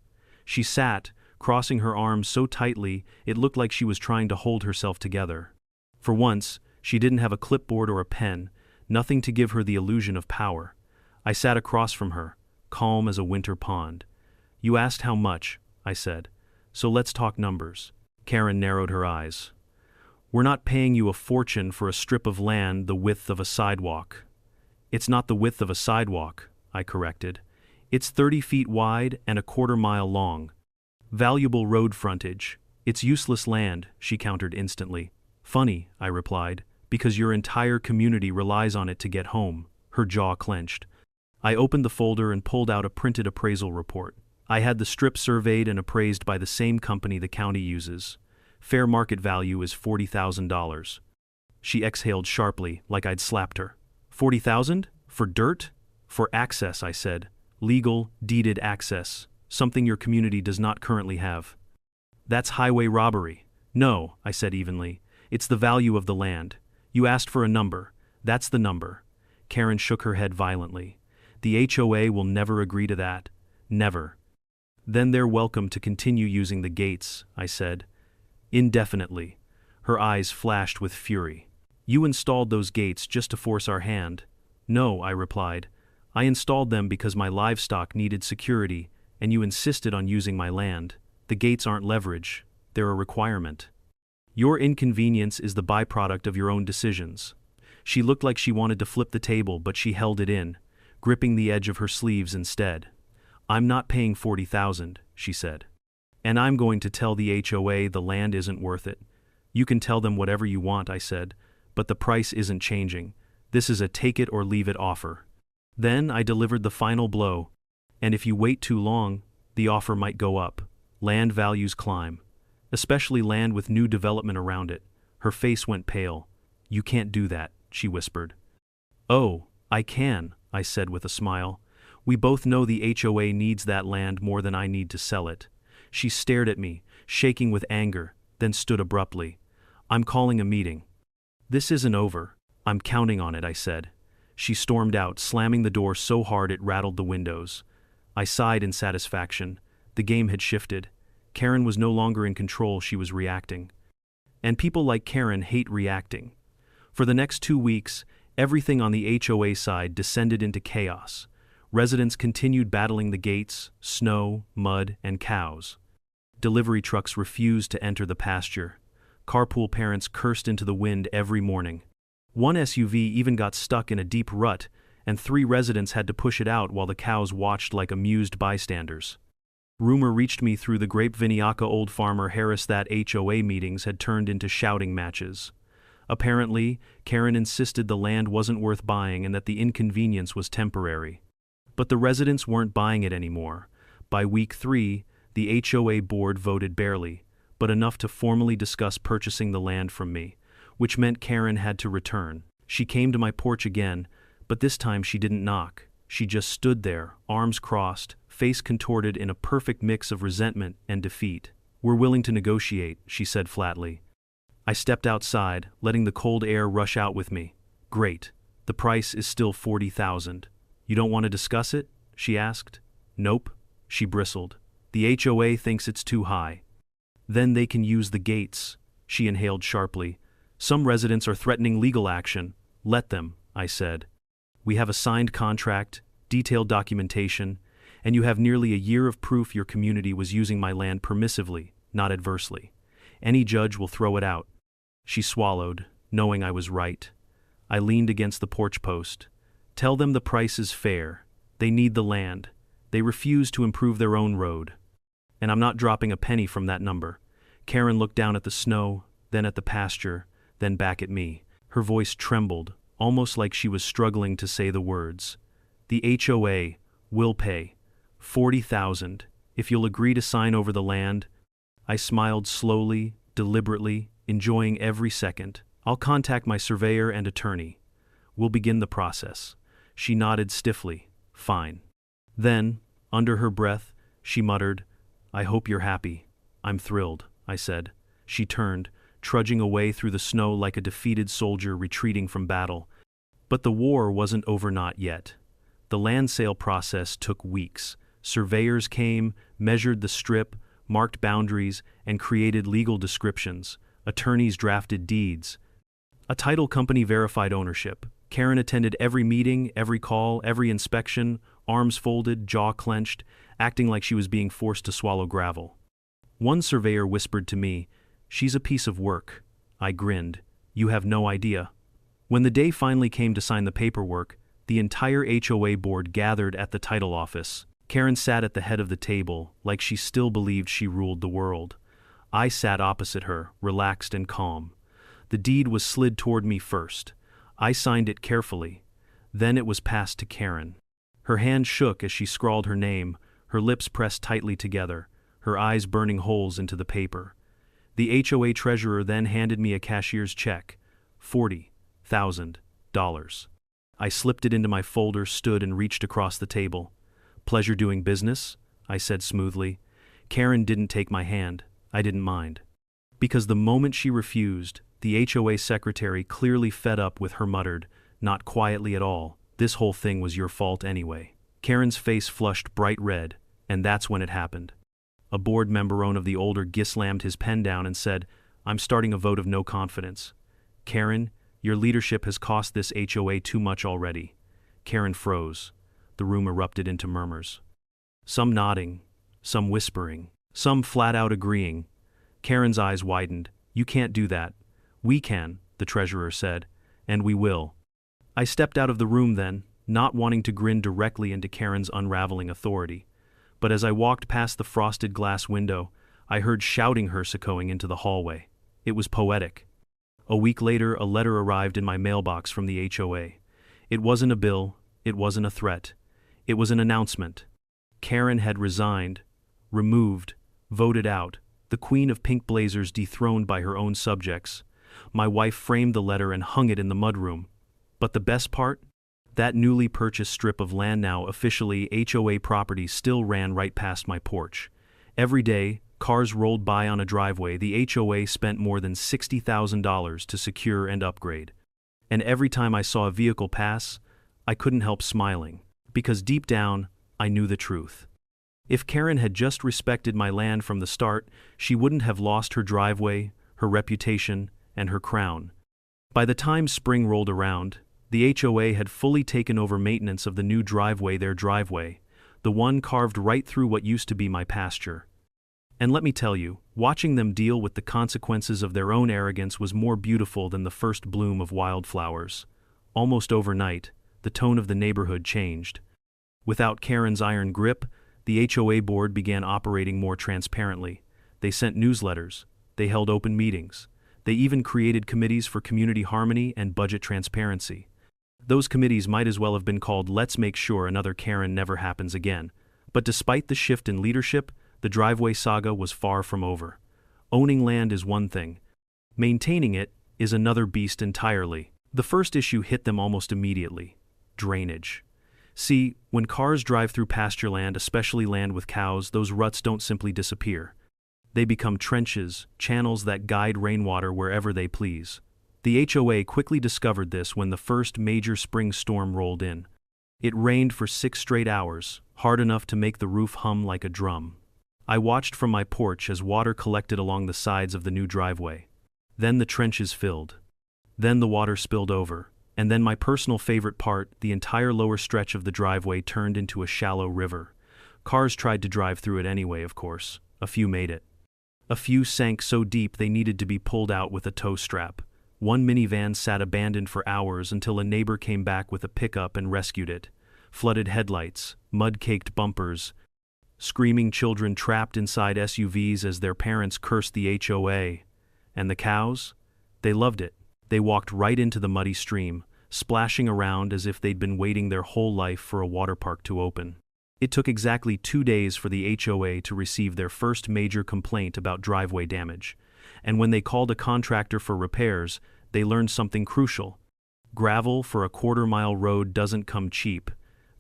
She sat, crossing her arms so tightly it looked like she was trying to hold herself together. For once, she didn't have a clipboard or a pen, nothing to give her the illusion of power. I sat across from her, calm as a winter pond. You asked how much, I said. So let's talk numbers. Karen narrowed her eyes. We're not paying you a fortune for a strip of land the width of a sidewalk. It's not the width of a sidewalk, I corrected. It's 30 feet wide and a quarter-mile long. Valuable road frontage. It's useless land, she countered instantly. Funny, I replied, because your entire community relies on it to get home. Her jaw clenched. I opened the folder and pulled out a printed appraisal report. I had the strip surveyed and appraised by the same company the county uses. Fair market value is $40,000. She exhaled sharply, like I'd slapped her. 40,000? For dirt? For access, I said. Legal, deeded access. Something your community does not currently have. That's highway robbery. No, I said evenly. It's the value of the land. You asked for a number. That's the number. Karen shook her head violently. The HOA will never agree to that. Never. Then they're welcome to continue using the gates, I said. Indefinitely. Her eyes flashed with fury. You installed those gates just to force our hand. No, I replied. I installed them because my livestock needed security, and you insisted on using my land. The gates aren't leverage. They're a requirement. Your inconvenience is the byproduct of your own decisions. She looked like she wanted to flip the table, but she held it in, gripping the edge of her sleeves instead. I'm not paying $40,000, she said. And I'm going to tell the HOA the land isn't worth it. You can tell them whatever you want, I said, but the price isn't changing. This is a take-it-or-leave-it offer. Then I delivered the final blow. And if you wait too long, the offer might go up. Land values climb. Especially land with new development around it. Her face went pale. You can't do that, she whispered. Oh, I can, I said with a smile. We both know the HOA needs that land more than I need to sell it. She stared at me, shaking with anger, then stood abruptly. I'm calling a meeting. This isn't over. I'm counting on it, I said. She stormed out, slamming the door so hard it rattled the windows. I sighed in satisfaction. The game had shifted. Karen was no longer in control, she was reacting. And people like Karen hate reacting. For the next 2 weeks, everything on the HOA side descended into chaos. Residents continued battling the gates, snow, mud, and cows. Delivery trucks refused to enter the pasture. Carpool parents cursed into the wind every morning. One SUV even got stuck in a deep rut, and 3 residents had to push it out while the cows watched like amused bystanders. Rumor reached me through the grape Viniaka old farmer Harris that HOA meetings had turned into shouting matches. Apparently, Karen insisted the land wasn't worth buying and that the inconvenience was temporary. But the residents weren't buying it anymore. By week 3, the HOA board voted barely, but enough to formally discuss purchasing the land from me, which meant Karen had to return. She came to my porch again, but this time she didn't knock. She just stood there, arms crossed, face contorted in a perfect mix of resentment and defeat. "We're willing to negotiate," she said flatly. I stepped outside, letting the cold air rush out with me. "Great. The price is still $40,000. You don't want to discuss it?" she asked. "Nope," she bristled. "The HOA thinks it's too high." "Then they can use the gates," she inhaled sharply. "Some residents are threatening legal action." "Let them," I said. "We have a signed contract, detailed documentation, and you have nearly a year of proof your community was using my land permissively, not adversely. Any judge will throw it out." She swallowed, knowing I was right. I leaned against the porch post. "Tell them the price is fair. They need the land. They refuse to improve their own road. And I'm not dropping a penny from that number." Karen looked down at the snow, then at the pasture, then back at me. Her voice trembled, almost like she was struggling to say the words. "The HOA will pay $40,000 if you'll agree to sign over the land." I smiled slowly, deliberately, enjoying every second. "I'll contact my surveyor and attorney. We'll begin the process." She nodded stiffly. "Fine." Then, under her breath, she muttered, "I hope you're happy." "I'm thrilled," I said. She turned, trudging away through the snow like a defeated soldier retreating from battle. But the war wasn't over not yet. The land sale process took weeks. Surveyors came, measured the strip, marked boundaries, and created legal descriptions. Attorneys drafted deeds. A title company verified ownership. Karen attended every meeting, every call, every inspection, arms folded, jaw clenched, acting like she was being forced to swallow gravel. One surveyor whispered to me, "She's a piece of work." I grinned. "You have no idea." When the day finally came to sign the paperwork, the entire HOA board gathered at the title office. Karen sat at the head of the table, like she still believed she ruled the world. I sat opposite her, relaxed and calm. The deed was slid toward me first. I signed it carefully. Then it was passed to Karen. Her hand shook as she scrawled her name, her lips pressed tightly together, her eyes burning holes into the paper. The HOA treasurer then handed me a cashier's check, $40,000. I slipped it into my folder, stood and reached across the table. "Pleasure doing business," I said smoothly. Karen didn't take my hand. I didn't mind. Because the moment she refused, the HOA secretary, clearly fed up with her, muttered, not quietly at all, "This whole thing was your fault anyway." Karen's face flushed bright red, and that's when it happened. A board member of the older slammed his pen down and said, "I'm starting a vote of no confidence. Karen, your leadership has cost this HOA too much already." Karen froze. The room erupted into murmurs. Some nodding, some whispering, some flat out agreeing. Karen's eyes widened. "You can't do that." "We can," the treasurer said, "and we will." I stepped out of the room then, not wanting to grin directly into Karen's unraveling authority. But as I walked past the frosted glass window, I heard shouting hearse echoing into the hallway. It was poetic. A week later, a letter arrived in my mailbox from the HOA. It wasn't a bill, it wasn't a threat. It was an announcement. Karen had resigned, removed, voted out, the queen of pink blazers dethroned by her own subjects. My wife framed the letter and hung it in the mudroom. But the best part? That newly purchased strip of land, now officially HOA property, still ran right past my porch. Every day, cars rolled by on a driveway the HOA spent more than $60,000 to secure and upgrade. And every time I saw a vehicle pass, I couldn't help smiling, because deep down, I knew the truth. If Karen had just respected my land from the start, she wouldn't have lost her driveway, her reputation, and her crown. By the time spring rolled around, the HOA had fully taken over maintenance of the new driveway, their driveway, the one carved right through what used to be my pasture. And let me tell you, watching them deal with the consequences of their own arrogance was more beautiful than the first bloom of wildflowers. Almost overnight, the tone of the neighborhood changed. Without Karen's iron grip, the HOA board began operating more transparently. They sent newsletters. They held open meetings. They even created committees for community harmony and budget transparency. Those committees might as well have been called "Let's Make Sure Another Karen Never Happens Again." But despite the shift in leadership, the driveway saga was far from over. Owning land is one thing. Maintaining it is another beast entirely. The first issue hit them almost immediately: drainage. See, when cars drive through pasture land, especially land with cows, those ruts don't simply disappear. They become trenches, channels that guide rainwater wherever they please. The HOA quickly discovered this when the first major spring storm rolled in. It rained for 6 straight hours, hard enough to make the roof hum like a drum. I watched from my porch as water collected along the sides of the new driveway. Then the trenches filled. Then the water spilled over. And then my personal favorite part, the entire lower stretch of the driveway turned into a shallow river. Cars tried to drive through it anyway, of course. A few made it. A few sank so deep they needed to be pulled out with a tow strap. One minivan sat abandoned for hours until a neighbor came back with a pickup and rescued it. Flooded headlights, mud-caked bumpers, screaming children trapped inside SUVs as their parents cursed the HOA. And the cows? They loved it. They walked right into the muddy stream, splashing around as if they'd been waiting their whole life for a water park to open. It took exactly 2 days for the HOA to receive their first major complaint about driveway damage. And when they called a contractor for repairs, they learned something crucial. Gravel for a quarter-mile road doesn't come cheap.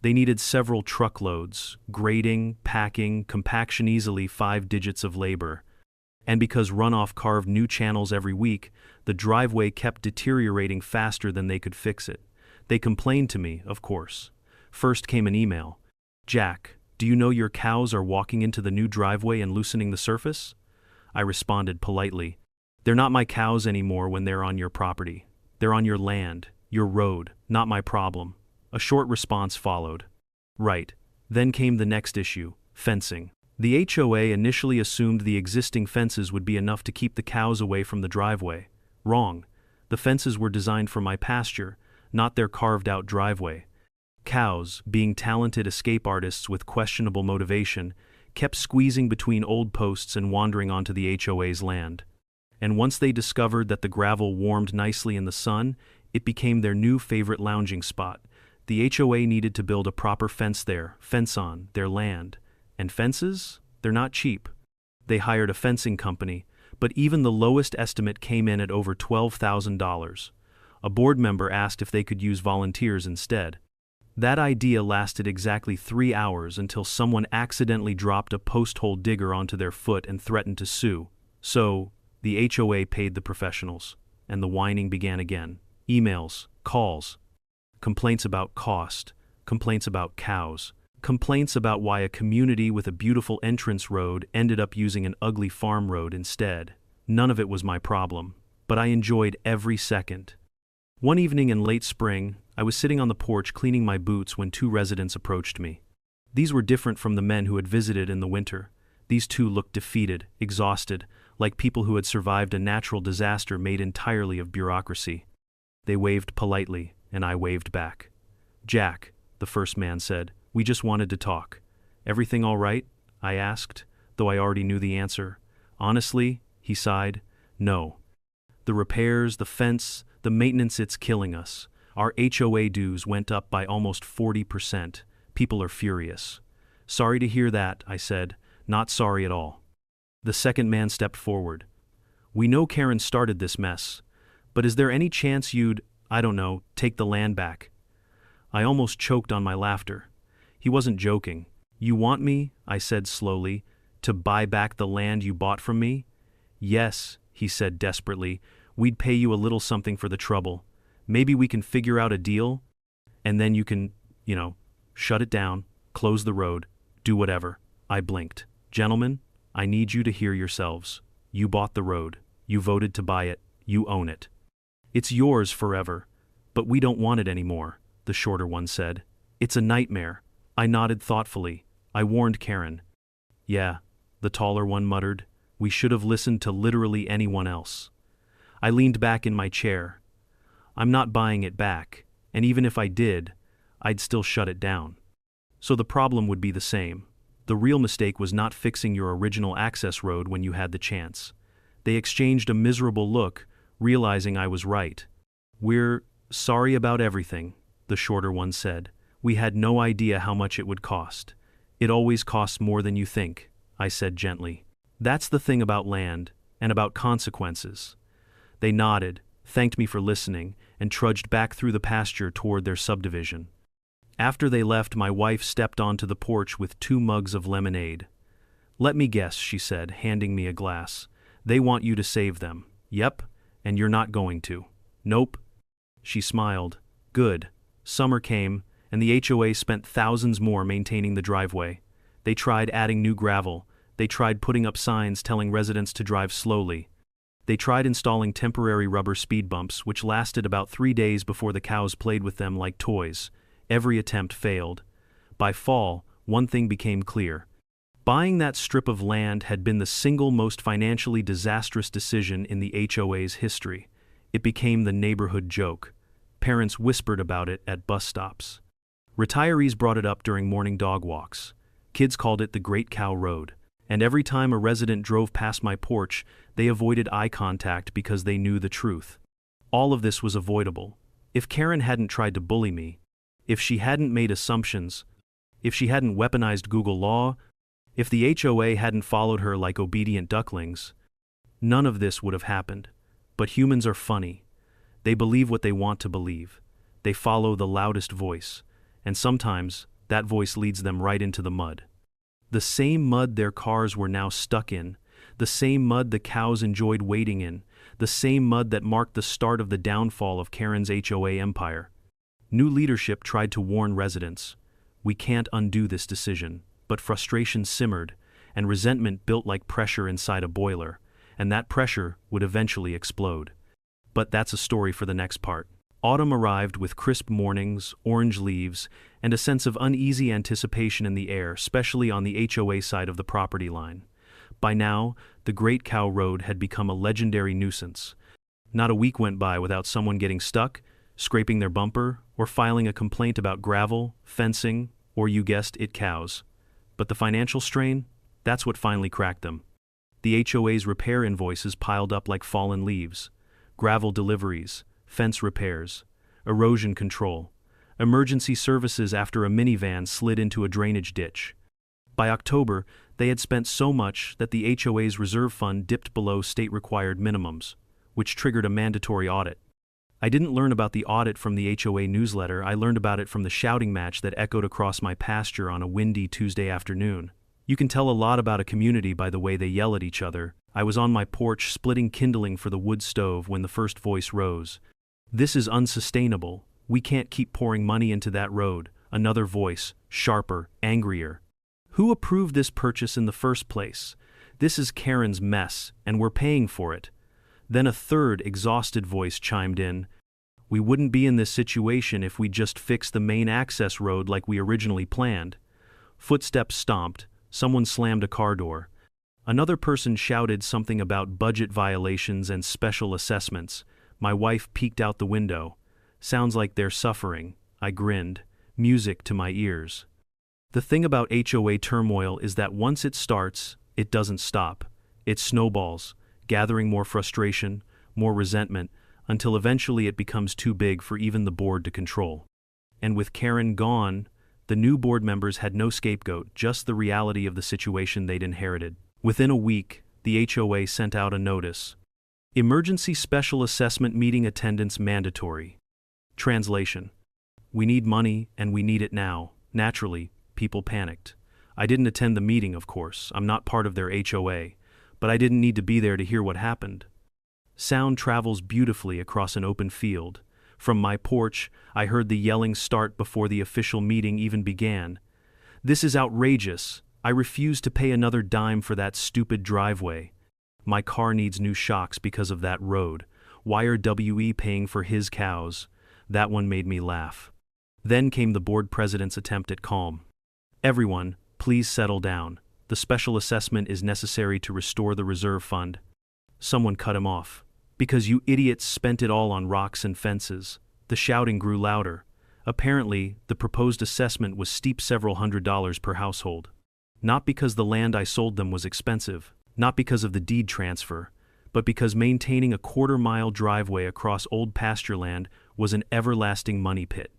They needed several truckloads, grading, packing, compaction, easily 5 digits of labor. And because runoff carved new channels every week, the driveway kept deteriorating faster than they could fix it. They complained to me, of course. First came an email. "Jack, do you know your cows are walking into the new driveway and loosening the surface?" I responded politely. "They're not my cows anymore when they're on your property. They're on your land, your road, not my problem." A short response followed. Right. Then came the next issue: fencing. The HOA initially assumed the existing fences would be enough to keep the cows away from the driveway. Wrong. The fences were designed for my pasture, not their carved-out driveway. Cows, being talented escape artists with questionable motivation, kept squeezing between old posts and wandering onto the HOA's land. And once they discovered that the gravel warmed nicely in the sun, it became their new favorite lounging spot. The HOA needed to build a proper fence there, fence on their land. And fences? They're not cheap. They hired a fencing company, but even the lowest estimate came in at over $12,000. A board member asked if they could use volunteers instead. That idea lasted exactly 3 hours until someone accidentally dropped a post-hole digger onto their foot and threatened to sue. So, the HOA paid the professionals, and the whining began again. Emails, calls, complaints about cost, complaints about cows, complaints about why a community with a beautiful entrance road ended up using an ugly farm road instead. None of it was my problem, but I enjoyed every second. One evening in late spring, I was sitting on the porch cleaning my boots when 2 residents approached me. These were different from the men who had visited in the winter. These 2 looked defeated, exhausted, like people who had survived a natural disaster made entirely of bureaucracy. They waved politely, and I waved back. "Jack," the first man said, "we just wanted to talk." "Everything all right?" I asked, though I already knew the answer. "Honestly," he sighed, "no. The repairs, the fence, the maintenance, it's killing us. Our HOA dues went up by almost 40%. People are furious." "Sorry to hear that," I said. "Not sorry at all." The second man stepped forward. "We know Karen started this mess, but is there any chance you'd, I don't know, take the land back?" I almost choked on my laughter. He wasn't joking. "You want me," I said slowly, "to buy back the land you bought from me?" "Yes," he said desperately. "We'd pay you a little something for the trouble. Maybe we can figure out a deal, and then you can, shut it down, close the road, do whatever." I blinked. "Gentlemen, I need you to hear yourselves. You bought the road. You voted to buy it. You own it. It's yours forever. But we don't want it anymore," the shorter one said. "It's a nightmare." I nodded thoughtfully. I warned Karen. "Yeah," the taller one muttered. "We should have listened to literally anyone else." I leaned back in my chair. "I'm not buying it back, and even if I did, I'd still shut it down. So the problem would be the same. The real mistake was not fixing your original access road when you had the chance. They exchanged a miserable look, realizing I was right. "We're sorry about everything," the shorter one said. "We had no idea how much it would cost." "It always costs more than you think," I said gently. "That's the thing about land, and about consequences." They nodded, thanked me for listening, and trudged back through the pasture toward their subdivision. After they left, my wife stepped onto the porch with 2 mugs of lemonade. "Let me guess," she said, handing me a glass. "They want you to save them." "Yep, and you're not going to." "Nope." She smiled. "Good." Summer came, and the HOA spent thousands more maintaining the driveway. They tried adding new gravel. They tried putting up signs telling residents to drive slowly. They tried installing temporary rubber speed bumps, which lasted about 3 days before the cows played with them like toys. Every attempt failed. By fall, one thing became clear. Buying that strip of land had been the single most financially disastrous decision in the HOA's history. It became the neighborhood joke. Parents whispered about it at bus stops. Retirees brought it up during morning dog walks. Kids called it the Great Cow Road. And every time a resident drove past my porch, they avoided eye contact because they knew the truth. All of this was avoidable. If Karen hadn't tried to bully me, if she hadn't made assumptions, if she hadn't weaponized Google Law, if the HOA hadn't followed her like obedient ducklings, none of this would have happened. But humans are funny. They believe what they want to believe. They follow the loudest voice, and sometimes that voice leads them right into the mud. The same mud their cars were now stuck in, the same mud the cows enjoyed wading in, the same mud that marked the start of the downfall of Karen's HOA empire. New leadership tried to warn residents. We can't undo this decision, but frustration simmered, and resentment built like pressure inside a boiler, and that pressure would eventually explode. But that's a story for the next part. Autumn arrived with crisp mornings, orange leaves, and a sense of uneasy anticipation in the air, especially on the HOA side of the property line. By now, the Great Cow Road had become a legendary nuisance. Not a week went by without someone getting stuck, scraping their bumper, or filing a complaint about gravel, fencing, or you guessed it, cows. But the financial strain? That's what finally cracked them. The HOA's repair invoices piled up like fallen leaves. Gravel deliveries, fence repairs, erosion control, emergency services after a minivan slid into a drainage ditch. By October, they had spent so much that the HOA's reserve fund dipped below state-required minimums, which triggered a mandatory audit. I didn't learn about the audit from the HOA newsletter. I learned about it from the shouting match that echoed across my pasture on a windy Tuesday afternoon. You can tell a lot about a community by the way they yell at each other. I was on my porch splitting kindling for the wood stove when the first voice rose. "This is unsustainable. We can't keep pouring money into that road." Another voice, sharper, angrier. "Who approved this purchase in the first place? This is Karen's mess, and we're paying for it." Then a third, exhausted voice chimed in. "We wouldn't be in this situation if we just fixed the main access road like we originally planned." Footsteps stomped. Someone slammed a car door. Another person shouted something about budget violations and special assessments. My wife peeked out the window. "Sounds like they're suffering." I grinned. Music to my ears. The thing about HOA turmoil is that once it starts, it doesn't stop. It snowballs, gathering more frustration, more resentment, until eventually it becomes too big for even the board to control. And with Karen gone, the new board members had no scapegoat, just the reality of the situation they'd inherited. Within a week, the HOA sent out a notice. Emergency special assessment meeting attendance mandatory. Translation: we need money, and we need it now. Naturally, people panicked. I didn't attend the meeting, of course. I'm not part of their HOA, but I didn't need to be there to hear what happened. Sound travels beautifully across an open field. From my porch, I heard the yelling start before the official meeting even began. "This is outrageous. I refuse to pay another dime for that stupid driveway. My car needs new shocks because of that road. Why are WE paying for his cows?" That one made me laugh. Then came the board president's attempt at calm. "Everyone, please settle down. The special assessment is necessary to restore the reserve fund." Someone cut him off. "Because you idiots spent it all on rocks and fences." The shouting grew louder. Apparently, the proposed assessment was steep, several $100s per household. Not because the land I sold them was expensive, not because of the deed transfer, but because maintaining a quarter-mile driveway across old pasture land was an everlasting money pit,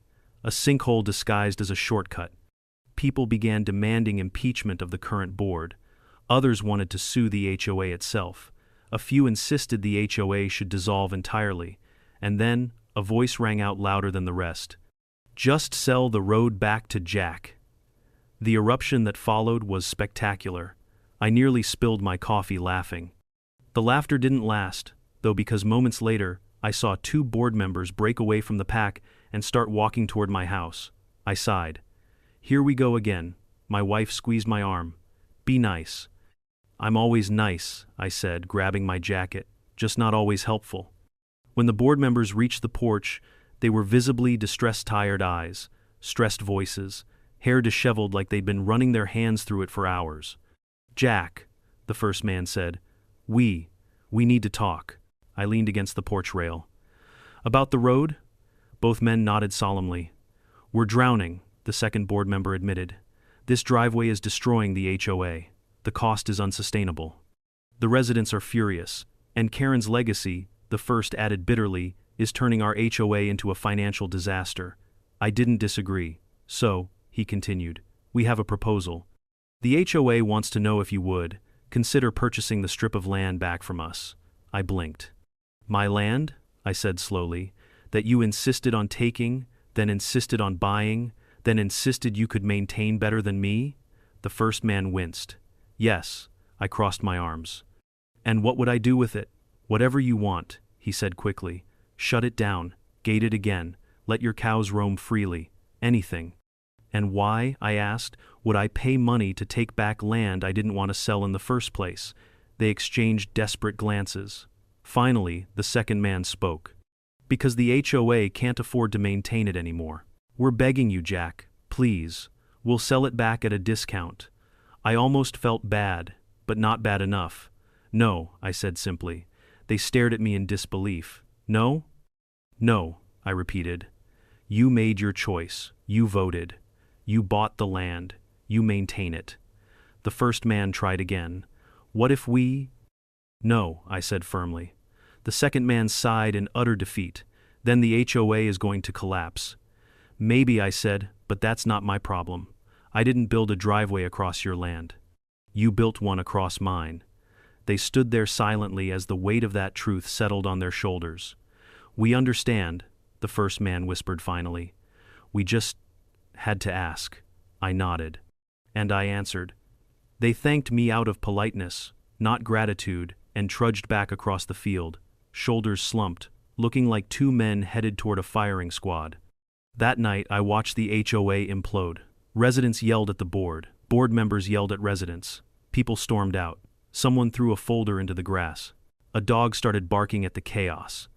a sinkhole disguised as a shortcut. People began demanding impeachment of the current board. Others wanted to sue the HOA itself. A few insisted the HOA should dissolve entirely, and then a voice rang out louder than the rest. Just sell the road back to Jack. The eruption that followed was spectacular. I nearly spilled my coffee laughing. The laughter didn't last, though, because moments later, I saw two board members break away from the pack and start walking toward my house. I sighed. Here we go again. My wife squeezed my arm. Be nice. I'm always nice, I said, grabbing my jacket, just not always helpful. When the board members reached the porch, they were visibly distressed, tired eyes, stressed voices, hair disheveled like they'd been running their hands through it for hours. Jack, the first man said, we need to talk. I leaned against the porch rail. About the road? Both men nodded solemnly. We're drowning, the second board member admitted. This driveway is destroying the HOA. The cost is unsustainable. The residents are furious, and Karen's legacy, the first added bitterly, is turning our HOA into a financial disaster. I didn't disagree. So, he continued, we have a proposal. The HOA wants to know if you would consider purchasing the strip of land back from us. I blinked. My land? I said slowly, that you insisted on taking, then insisted on buying, then insisted you could maintain better than me? The first man winced. Yes, I crossed my arms. And what would I do with it? Whatever you want, he said quickly. Shut it down, gate it again, let your cows roam freely, anything. And why, I asked, would I pay money to take back land I didn't want to sell in the first place? They exchanged desperate glances. Finally, the second man spoke. Because the HOA can't afford to maintain it anymore. We're begging you, Jack, please. We'll sell it back at a discount. I almost felt bad, but not bad enough. No, I said simply. They stared at me in disbelief. No? No, I repeated. You made your choice. You voted. You bought the land. You maintain it. The first man tried again. What if we? No, I said firmly. The second man sighed in utter defeat. Then the HOA is going to collapse. Maybe, I said, but that's not my problem. I didn't build a driveway across your land. You built one across mine. They stood there silently as the weight of that truth settled on their shoulders. We understand, the first man whispered finally. We just had to ask. I nodded. And I answered. They thanked me out of politeness, not gratitude, and trudged back across the field, shoulders slumped, looking like two men headed toward a firing squad. That night I watched the HOA implode. Residents yelled at the board. Board members yelled at residents. People stormed out. Someone threw a folder into the grass. A dog started barking at the chaos.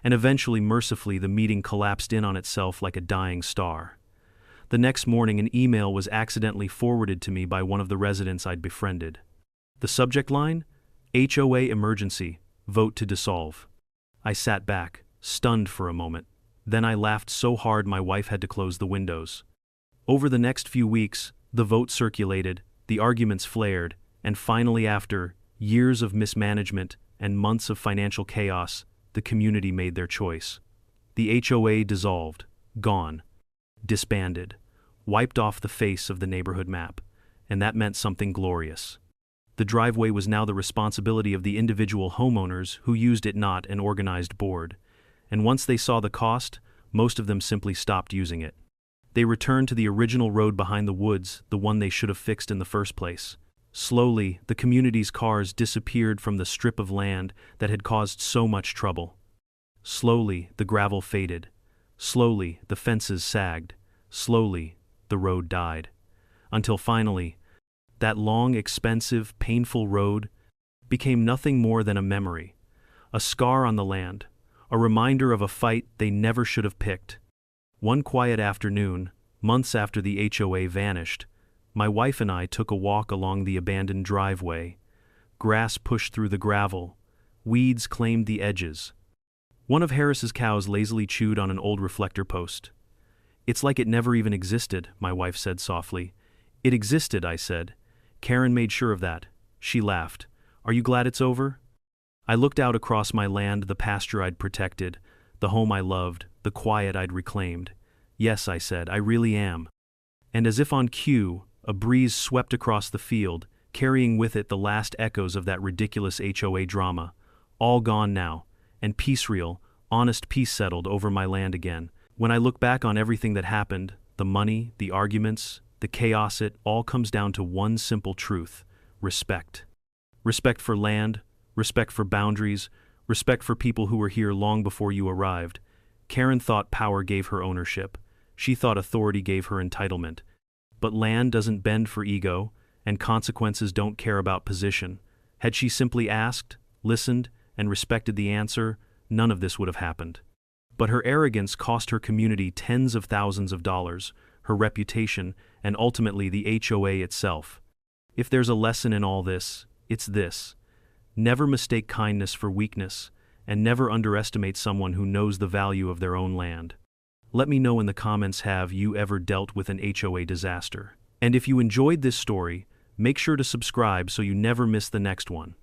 And eventually, mercifully, the meeting collapsed in on itself like a dying star. The next morning, an email was accidentally forwarded to me by one of the residents I'd befriended. The subject line? HOA emergency. Vote to dissolve. I sat back, stunned for a moment. Then I laughed so hard my wife had to close the windows. Over the next few weeks, the vote circulated, the arguments flared, and finally, after years of mismanagement and months of financial chaos, the community made their choice. The HOA dissolved, gone, disbanded, wiped off the face of the neighborhood map, and that meant something glorious. The driveway was now the responsibility of the individual homeowners who used it, not an organized board. And once they saw the cost, most of them simply stopped using it. They returned to the original road behind the woods, the one they should have fixed in the first place. Slowly, the community's cars disappeared from the strip of land that had caused so much trouble. Slowly, the gravel faded. Slowly, the fences sagged. Slowly, the road died. Until finally, that long, expensive, painful road became nothing more than a memory, a scar on the land, a reminder of a fight they never should have picked. One quiet afternoon, months after the HOA vanished, my wife and I took a walk along the abandoned driveway. Grass pushed through the gravel. Weeds claimed the edges. One of Harris's cows lazily chewed on an old reflector post. It's like it never even existed, my wife said softly. It existed, I said. Karen made sure of that. She laughed. Are you glad it's over? I looked out across my land, the pasture I'd protected, the home I loved, the quiet I'd reclaimed. Yes, I said, I really am. And as if on cue, a breeze swept across the field, carrying with it the last echoes of that ridiculous HOA drama. All gone now, and peace real, honest peace settled over my land again. When I look back on everything that happened, the money, the arguments, the chaos, it all comes down to one simple truth: respect. Respect for land, respect for boundaries, respect for people who were here long before you arrived. Karen thought power gave her ownership. She thought authority gave her entitlement. But land doesn't bend for ego, and consequences don't care about position. Had she simply asked, listened, and respected the answer, none of this would have happened. But her arrogance cost her community tens of thousands of dollars, her reputation, and ultimately the HOA itself. If there's a lesson in all this, it's this: never mistake kindness for weakness, and never underestimate someone who knows the value of their own land. Let me know in the comments, have you ever dealt with an HOA disaster? And if you enjoyed this story, make sure to subscribe so you never miss the next one.